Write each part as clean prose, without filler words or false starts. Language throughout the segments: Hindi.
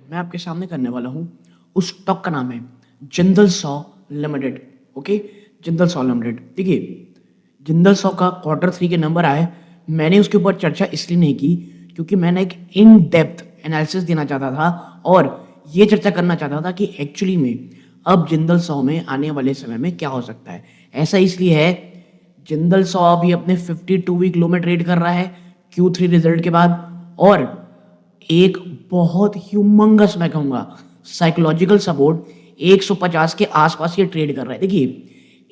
मैं आपके सामने करने वाला हूँ उस स्टॉक का नाम है Jindal saw limited. Okay, Jindal saw limited. देखिए, जिंदल सॉ का क्वार्टर 3 के नंबर आए। मैंने उसके ऊपर चर्चा इसलिए नहीं की क्योंकि मैंने एक इन डेप्थ एनालिसिस देना चाहता था और ये चर्चा करना चाहता था कि एक्चुअली में अब जिंदल सॉ में आने वाले समय में क्या हो सकता है। ऐसा इसलिए है, जिंदल सॉ अभी अपने 52 वीक लो में ट्रेड कर रहा है Q3 रिजल्ट के बाद, और एक बहुत ह्यूमंगस, मैं कहूँगा साइकोलॉजिकल सपोर्ट 150 के आसपास ये ट्रेड कर रहा है। देखिए,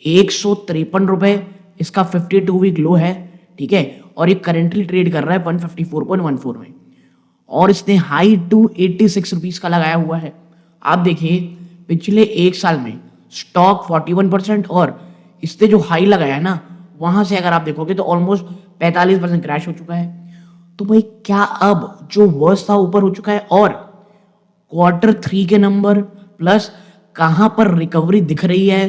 153 रुपए इसका 52 वीक लो है, ठीक है, और ये करेंटली ट्रेड कर रहा है 154.14 में, और इसने हाई 286 रुपीज़ का लगाया हुआ है। आप देखिए, पिछले एक साल में स्टॉक 41% और इसने जो हाई लगाया है ना, वहाँ से अगर आप देखोगे तो ऑलमोस्ट 45% क्रैश हो चुका है। तो भाई, क्या अब जो वर्स्ट था ऊपर हो चुका है, और क्वार्टर 3 के नंबर प्लस कहाँ पर रिकवरी दिख रही है,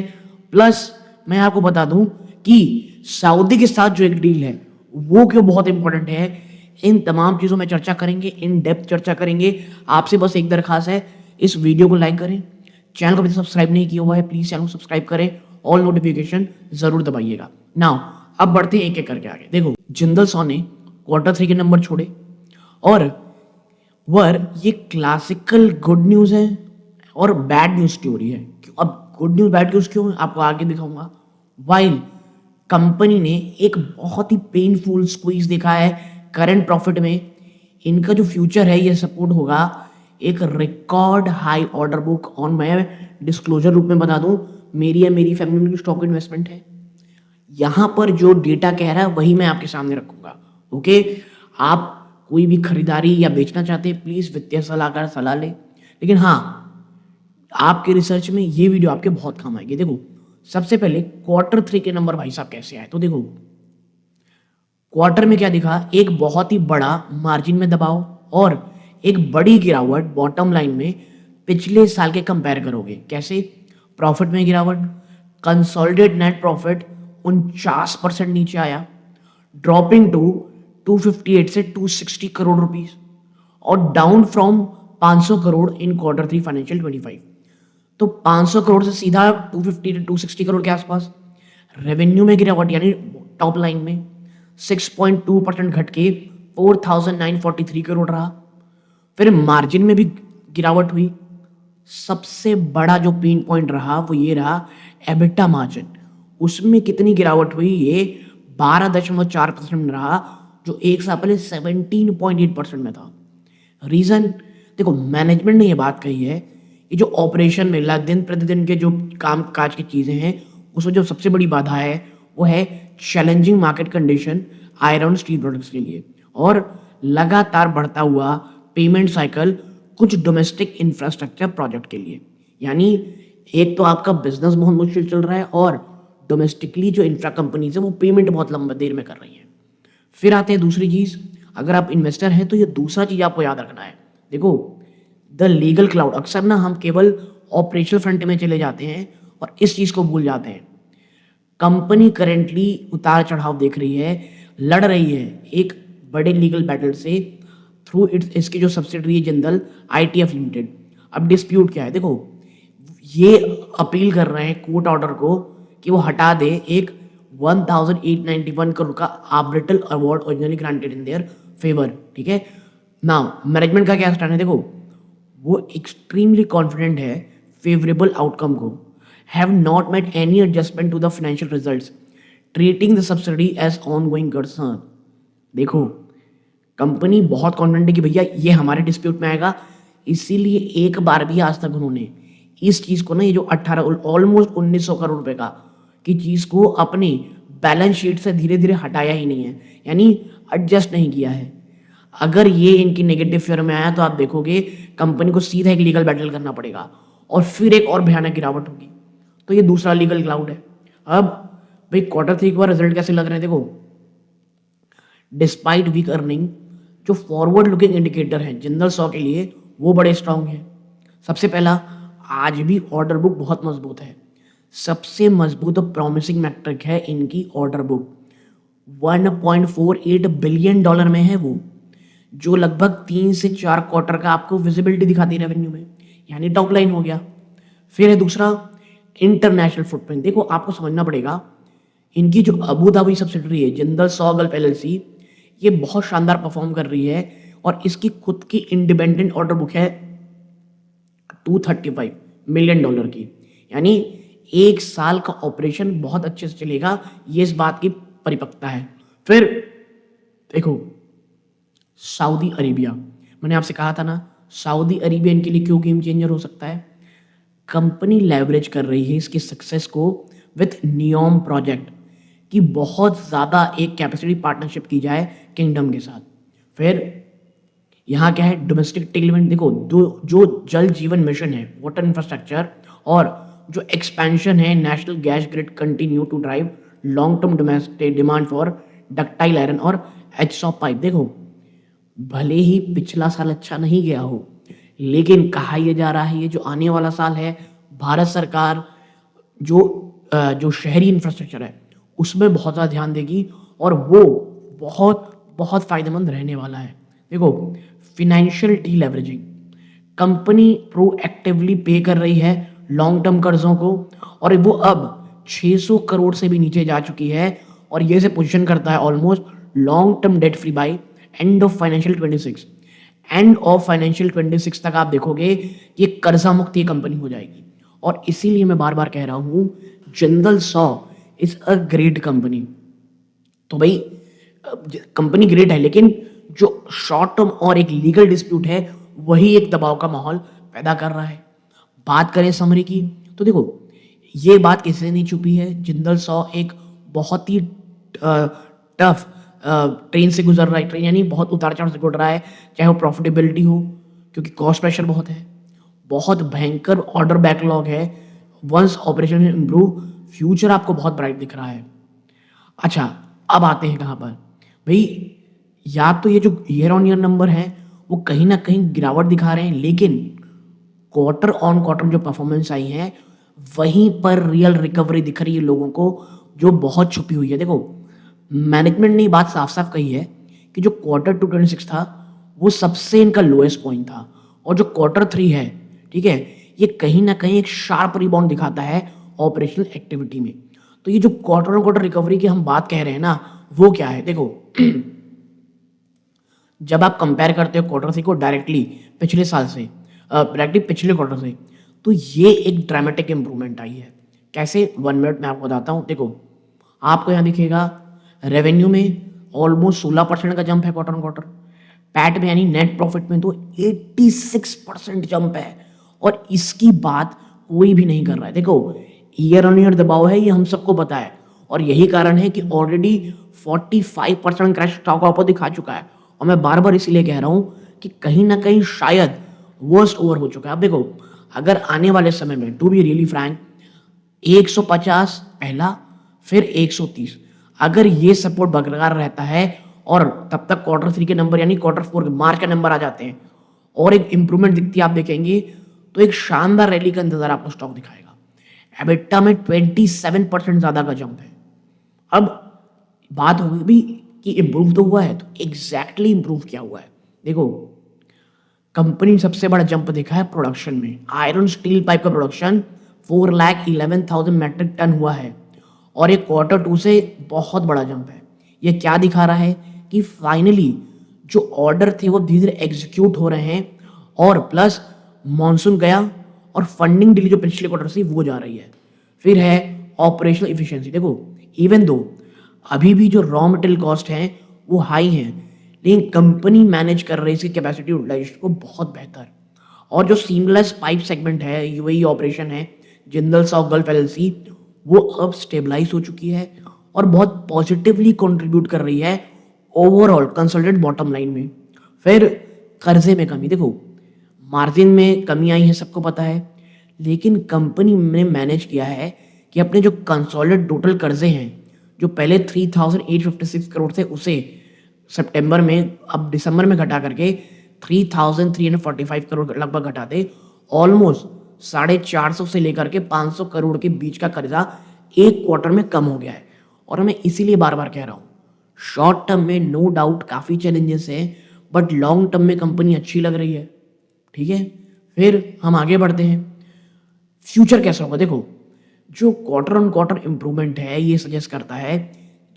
प्लस मैं आपको बता दूं कि सऊदी के साथ जो एक डील है वो क्यों बहुत इंपॉर्टेंट है। इन तमाम चीज़ों में चर्चा करेंगे, इन डेप्थ चर्चा करेंगे। आपसे बस एक दरखास्त है, इस वीडियो को लाइक करें, चैनल को अभी सब्सक्राइब नहीं किया हुआ है प्लीज़ चैनल को सब्सक्राइब करें, ऑल नोटिफिकेशन ज़रूर दबाइएगा। नाउ अब बढ़ते हैं एक एक करके आगे। देखो, जिंदल सॉ ने क्वार्टर 3 के नंबर छोड़े, और ये क्लासिकल गुड न्यूज़ है और बैड न्यूज़ स्टोरी है। अब गुड न्यूज़ बैड न्यूज़ क्यों है आपको आगे दिखाऊंगा। वाइल कंपनी ने एक बहुत ही पेनफुल स्क्वीज देखा है करंट प्रॉफिट में, इनका जो फ्यूचर है ये सपोर्ट होगा एक record high order book on. मैं डिस्क्लोजर रूप में बता दूं, मेरी फैमिली की स्टॉक इन्वेस्टमेंट है। यहाँ पर जो डेटा कह रहा है वही मैं आपके सामने रखूंगा। ओके, आप कोई भी खरीदारी या बेचना चाहते हैं प्लीज़ वित्तीय सलाहकार सलाह लें, लेकिन हाँ, आपके रिसर्च में ये वीडियो आपके बहुत काम आएगी। देखो, सबसे पहले क्वार्टर 3 के नंबर भाई साहब कैसे आए, तो देखो क्वार्टर में क्या दिखा, एक बहुत ही बड़ा मार्जिन में दबाव और एक बड़ी गिरावट बॉटम लाइन में। पिछले साल के कंपेयर करोगे कैसे, प्रॉफिट में गिरावट, कंसोलिडेट नेट प्रॉफिट 49% नीचे आया, ड्रॉपिंग टू 258 से 260 करोड़ रुपीस, और down from 500 crore in quarter 3 financial 25। तो 500 करोड़ से सीधा 250 से 260 करोड़ के आसपास। रेवेन्यू में गिरावट यानी टॉप लाइन में 6.2% घट के 4943 करोड़ रहा। फिर मार्जिन में भी गिरावट हुई। सबसे बड़ा जो पेन पॉइंट रहा वो ये रहा एबिटा मार्जिन, उसमें कितनी गिरावट हुई, ये 12.4% रहा, जो एक साल पहले 17.8% में था। रीज़न देखो, मैनेजमेंट ने ये बात कही है कि जो ऑपरेशन में दिन प्रतिदिन के जो काम काज की चीज़ें हैं उसमें जो सबसे बड़ी बाधा है वो है challenging market condition iron steel products के लिए, और लगातार बढ़ता हुआ पेमेंट साइकिल कुछ डोमेस्टिक इंफ्रास्ट्रक्चर प्रोजेक्ट के लिए। यानी एक तो आपका बिजनेस बहुत मुश्किल चल रहा है, और डोमेस्टिकली जो इंफ्रा कंपनीज है वो पेमेंट बहुत लंबा देर में कर रही हैं। फिर आते हैं दूसरी चीज़, अगर आप इन्वेस्टर हैं तो ये दूसरा चीज़ आपको याद रखना है। देखो, द लीगल क्लाउड, अक्सर ना हम केवल ऑपरेशनल फ्रंट में चले जाते हैं और इस चीज़ को भूल जाते हैं। कंपनी करेंटली उतार चढ़ाव देख रही है, लड़ रही है एक बड़े लीगल बैटल से थ्रू इसकी जो सब्सिडरी है जिंदल ITF लिमिटेड। अब डिस्प्यूट क्या है, देखो ये अपील कर रहे हैं कोर्ट ऑर्डर को कि वो हटा दे एक 1891 करोड़ का arbitral award originally granted in their favour. ठीक है, नाउ मैनेजमेंट का क्या स्टैंड है, देखो वो एक्सट्रीमली कॉन्फिडेंट है फेवरेबल आउटकम को, have not made any adjustment to the financial results, treating the subsidy as ongoing concern. देखो, कंपनी बहुत कॉन्फिडेंट है कि भैया ये हमारे डिस्प्यूट में आएगा, इसीलिए एक बार भी आज तक उन्होंने इस चीज़ को ना, ये जो 18 ऑलमोस्ट 1900 करोड़ रुपए का की चीज़ को अपनी बैलेंस शीट से धीरे धीरे हटाया ही नहीं है, यानी एडजस्ट नहीं किया है। अगर ये इनकी नेगेटिव फेयर में आया तो आप देखोगे कंपनी को सीधा एक लीगल बैटल करना पड़ेगा और फिर एक और भयानक गिरावट होगी। तो ये दूसरा लीगल क्लाउड है। अब भाई क्वार्टर 3 का रिजल्ट कैसे लग रहे हैं, देखो डिस्पाइट वीक अर्निंग, जो फॉरवर्ड लुकिंग इंडिकेटर है जिंदल सॉ के लिए वो बड़े स्ट्रांग हैं। सबसे पहला, आज भी ऑर्डर बुक बहुत मजबूत है। सबसे मजबूत और प्रॉमिसिंग मैट्रिक है इनकी ऑर्डर बुक, $1.48 बिलियन में है वो, जो लगभग 3 से 4 क्वार्टर का आपको विजिबिलिटी दिखाती है रेवेन्यू में, यानी टॉप लाइन हो गया। फिर है दूसरा इंटरनेशनल फुटप्रिंट। देखो आपको समझना पड़ेगा, इनकी जो अबू धाबी सब्सिडरी है जिंदल सॉ गल्फ एलएलसी, ये बहुत शानदार परफॉर्म कर रही है और इसकी खुद की इंडिपेंडेंट ऑर्डर बुक है $235 मिलियन की, यानी एक साल का ऑपरेशन बहुत अच्छे से चलेगा, ये इस बात की परिपक्वता है। फिर देखो सऊदी अरेबिया, मैंने आपसे कहा था ना सऊदी अरेबिया इनके लिए क्यों गेम चेंजर हो सकता है। कंपनी लेवरेज कर रही है इसकी सक्सेस को विथ नियोम प्रोजेक्ट कि बहुत ज़्यादा एक कैपेसिटी पार्टनरशिप की जाए किंगडम के साथ। फिर यहाँ क्या है, डोमेस्टिक टेलमेंट। देखो जो जल जीवन मिशन है वाटर इंफ्रास्ट्रक्चर और जो एक्सपेंशन है national gas grid continue to drive long term domestic demand for ductile iron और एचसॉ पाइप। देखो भले ही पिछला साल अच्छा नहीं गया हो, लेकिन कहा यह जा रहा है ये जो आने वाला साल है भारत सरकार जो शहरी इंफ्रास्ट्रक्चर है उसमें बहुत ज़्यादा ध्यान देगी और वो बहुत बहुत फायदेमंद रहने वाला है। देखो financial D leveraging, company proactively पे कर रही है लॉन्ग टर्म कर्जों को और वो अब 600 करोड़ से भी नीचे जा चुकी है और ये से पोजीशन करता है almost long term debt free by end of financial 26। End of financial 26 तक आप देखोगे कि कर्जा मुक्त ये कंपनी हो जाएगी। और इसीलिए मैं बार बार कह रहा हूं Jindal saw is a great company. तो भाई कंपनी ग्रेट है, लेकिन जो शॉर्ट टर्म और एक लीगल डिस्प्यूट है वही एक दबाव का माहौल पैदा कर रहा है। बात करें समरी की तो देखो ये बात किसी नहीं छुपी है, जिंदल सॉ एक बहुत ही टफ ट्रेन से गुजर रहा है, ट्रेन यानी बहुत उतार चढ़ाव से गुजर रहा है, चाहे वो प्रॉफिटेबिलिटी हो क्योंकि कॉस्ट प्रेशर बहुत है, बहुत भयंकर ऑर्डर बैकलॉग है। वंस ऑपरेशन इम्प्रूव फ्यूचर आपको बहुत ब्राइट दिख रहा है। अच्छा अब आते हैं कहाँ पर भाई, या तो ये जो ईयर ऑन ईयर नंबर है वो कहीं ना कहीं गिरावट दिखा रहे हैं, लेकिन क्वार्टर ऑन क्वार्टर जो परफॉर्मेंस आई है वहीं पर रियल रिकवरी दिख रही है लोगों को जो बहुत छुपी हुई है। देखो मैनेजमेंट ने बात साफ साफ कही है कि जो क्वार्टर 226 था वो सबसे इनका लोएस्ट पॉइंट था और जो क्वार्टर 3 है, ठीक है, ये कहीं ना कहीं एक शार्प रिबाउंड दिखाता है ऑपरेशनल एक्टिविटी में। तो ये जो क्वार्टर ऑन क्वार्टर रिकवरी की हम बात कह रहे हैं ना वो क्या है, देखो जब आप कंपेयर करते हो क्वार्टर 3 को डायरेक्टली पिछले साल से, डायरेक्टली पिछले क्वार्टर से, तो ये एक ड्रामेटिक इंप्रूवमेंट आई है। कैसे, 1 मिनट में आपको बताता हूँ। देखो आपको यहाँ दिखेगा रेवेन्यू में ऑलमोस्ट 16% का जंप है क्वार्टर ऑन क्वार्टर, पैट में यानी नेट प्रॉफिट में तो 86% जंप है और इसकी बात कोई भी नहीं कर रहा है। देखो ईयर ऑन ईयर दबाव है, ये हम सबको पता है और यही कारण है कि ऑलरेडी 45% क्रैश स्टॉक ऑफर दिखा चुका है और मैं बार बार इसीलिए कह रहा हूँ कि कहीं ना कहीं शायद वर्स्ट ओवर हो चुका है। अब देखो अगर आने वाले समय में टू बी रियली फ्रैंक 150 पहला फिर 130 अगर ये सपोर्ट बरकरार रहता है और तब तक क्वार्टर 3 के नंबर यानी क्वार्टर 4 के मार्च के नंबर आ जाते हैं और एक इंप्रूवमेंट दिखती है आप देखेंगे तो एक शानदार रैली का इंतजार आपको स्टॉक दिखाएगा। एबिटा में 27% ज्यादा का जंप है। अब बात होगी भी कि इंप्रूव तो हुआ है, तो एग्जैक्टली इंप्रूव क्या हुआ है। देखो कंपनी ने सबसे बड़ा जंप देखा है प्रोडक्शन में। आयरन स्टील पाइप का प्रोडक्शन 4,11,000 मैट्रिक टन हुआ है और एक क्वार्टर 2 से बहुत बड़ा जंप है। ये क्या दिखा रहा है कि फाइनली जो ऑर्डर थे वो धीरे धीरे एग्जीक्यूट हो रहे हैं और प्लस मॉनसून गया और फंडिंग डिले जो पिछले क्वार्टर से वो जा रही है। फिर है ऑपरेशनल इफिशिएंसी। देखो इवन दो अभी भी जो रॉ मटेरियल कॉस्ट है वो हाई है, लेकिन कंपनी मैनेज कर रही है इसकी कैपेसिटी यूटिलाइजेशन को बहुत बेहतर। और जो सीमलेस पाइप सेगमेंट है, यूएई ऑपरेशन है जिंदल सॉ गल्फ एलएलसी, वो अब स्टेबलाइज हो चुकी है और बहुत पॉजिटिवली कंट्रीब्यूट कर रही है ओवरऑल कंसोलिडेटेड बॉटम लाइन में। फिर कर्जे में कमी, देखो मार्जिन में कमी आई है सबको पता है, लेकिन कंपनी ने मैनेज किया है कि अपने जो कंसोलिडेटेड टोटल कर्जे हैं जो पहले 3,856 करोड़ थे उसे सितंबर में अब दिसंबर में घटा करके 3,345 करोड़ लगभग घटा दे। ऑलमोस्ट 450 से लेकर के 500 करोड़ के बीच का कर्जा एक क्वार्टर में कम हो गया है। और मैं इसीलिए बार बार कह रहा हूँ शॉर्ट टर्म में नो डाउट काफ़ी चैलेंजेस हैं, बट लॉन्ग टर्म में कंपनी अच्छी लग रही है, ठीक है। फिर हम आगे बढ़ते हैं, फ्यूचर कैसा होगा। देखो, जो क्वार्टर ऑन क्वार्टर इंप्रूवमेंट है ये सजेस्ट करता है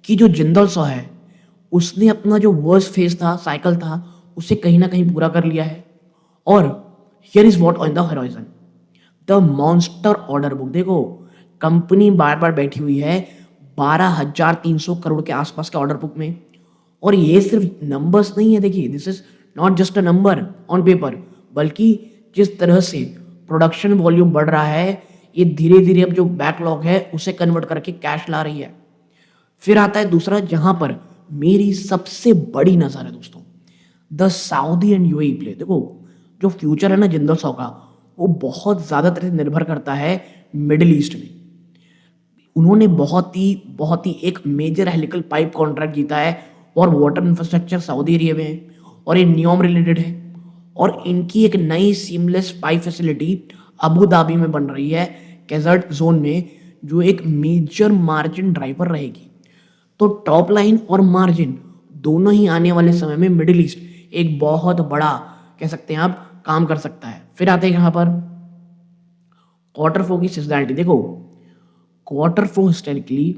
कि जो जिंदल सॉ है उसने अपना जो वर्स्ट फेज था, साइकिल था, उसे कहीं ना कहीं पूरा कर लिया है। और here is what on the horizon, the monster order book. देखो, कंपनी बार बार बैठी हुई है 12,300 करोड़ के आसपास के ऑर्डर बुक में। और ये सिर्फ नंबर्स नहीं है, देखिए this is not just a number on paper, बल्कि जिस तरह से प्रोडक्शन वॉल्यूम बढ़ रहा है ये धीरे धीरे अब जो बैकलॉग है उसे कन्वर्ट करके कैश ला रही है। फिर आता है दूसरा, जहां पर मेरी सबसे बड़ी नजर है दोस्तों, the Saudi and UAE play. देखो, जो फ्यूचर है ना जिंदल सॉ का, वो बहुत ज़्यादा तरह से निर्भर करता है मिडिल ईस्ट में। उन्होंने बहुत ही एक मेजर हेलिकल पाइप कॉन्ट्रैक्ट जीता है और वाटर इंफ्रास्ट्रक्चर सऊदी अरेबिया में है और ये नियॉम रिलेटेड है। और इनकी एक नई seamless pipe facility Abu Dhabi में बन रही है डेजर्ट जोन में, जो एक मेजर मार्जिन ड्राइवर रहेगी। तो टॉप लाइन और मार्जिन दोनों ही आने वाले समय में मिडिल ईस्ट एक बहुत बड़ा, कह सकते हैं आप, काम कर सकता है। फिर आते हैं यहाँ पर क्वार्टर फोर की सीजनैलिटी। देखो, क्वार्टर फोर हिस्टोरिकली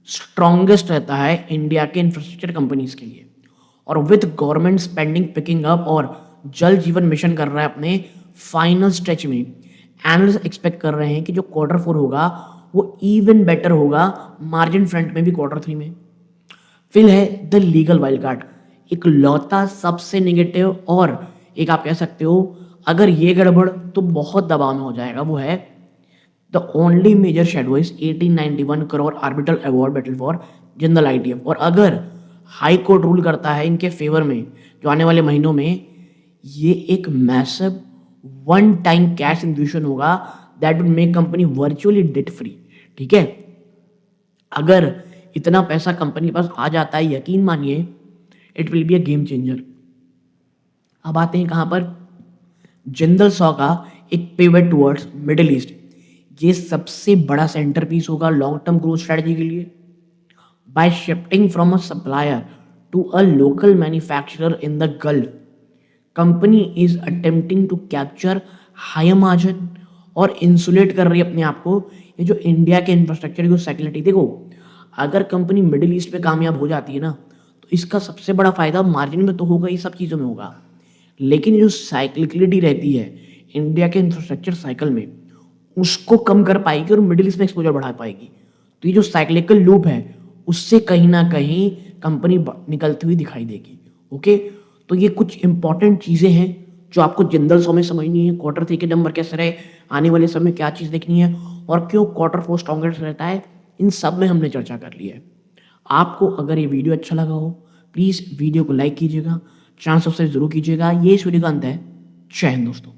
स्ट्रॉन्गेस्ट रहता है इंडिया के इंफ्रास्ट्रक्चर कंपनीज के लिए। और with government spending picking up और जल जीवन मिशन कर रहा है अपने फाइनल स्ट्रेच में, एनालिस्ट एक्सपेक्ट कर रहे हैं कि जो क्वार्टर फोर होगा वो इवन बेटर होगा मार्जिन फ्रंट में भी क्वार्टर थ्री में। फिर है द लीगल वाइल्ड कार्ड, एक लौता सबसे नेगेटिव और एक आप कह सकते हो अगर ये गड़बड़ तो बहुत दबाव में हो जाएगा, वो है the only major shadow is 1891 crore arbitral award battle for Jindal ITF. और अगर हाई कोर्ट रूल करता है इनके फेवर में जो आने वाले महीनों में, ये एक massive one time cash infusion होगा that will make company virtually debt free, ठीक है। अगर इतना पैसा कंपनी के पास आ जाता है, यकीन मानिए it will be a game changer. अब आते हैं कहाँ पर, जिंदल सॉ का एक पिवट टुवर्ड्स मिडिल ईस्ट। ये सबसे बड़ा सेंटर पीस होगा लॉन्ग टर्म ग्रोथ स्ट्रेटजी के लिए। By shifting from a supplier to a local manufacturer in the Gulf, company is attempting to capture higher margin और इंसुलेट कर रही है अपने आप को ये जो इंडिया के इंफ्रास्ट्रक्चर की साइक्लिटी। देखो, अगर कंपनी मिडिल ईस्ट पे कामयाब हो जाती है ना, तो इसका सबसे बड़ा फायदा मार्जिन में तो होगा, ये सब चीज़ों में होगा, लेकिन जो साइक्लिकलिटी रहती है इंडिया के इंफ्रास्ट्रक्चर साइकिल में उसको कम कर पाएगी और मिडिल ईस्ट में एक्सपोजर बढ़ा पाएगी। तो ये जो साइक्लिकल लूप है उससे कहीं ना कहीं कंपनी निकलती हुई दिखाई देगी। ओके, तो ये कुछ इंपॉर्टेंट चीज़ें हैं जो आपको जिंदल सॉ में समझनी है। क्वार्टर थ्री के नंबर कैसे रहे, आने वाले समय क्या चीज़ देखनी है और क्यों क्वार्टर फोर स्ट्रॉन्गेस्ट रहता है, इन सब में हमने चर्चा कर ली है। आपको अगर ये वीडियो अच्छा लगा हो प्लीज़ वीडियो को लाइक कीजिएगा, चैनल सब्सक्राइब जरूर कीजिएगा। ये इस वीडियो का अंत है। जय हिंद दोस्तों।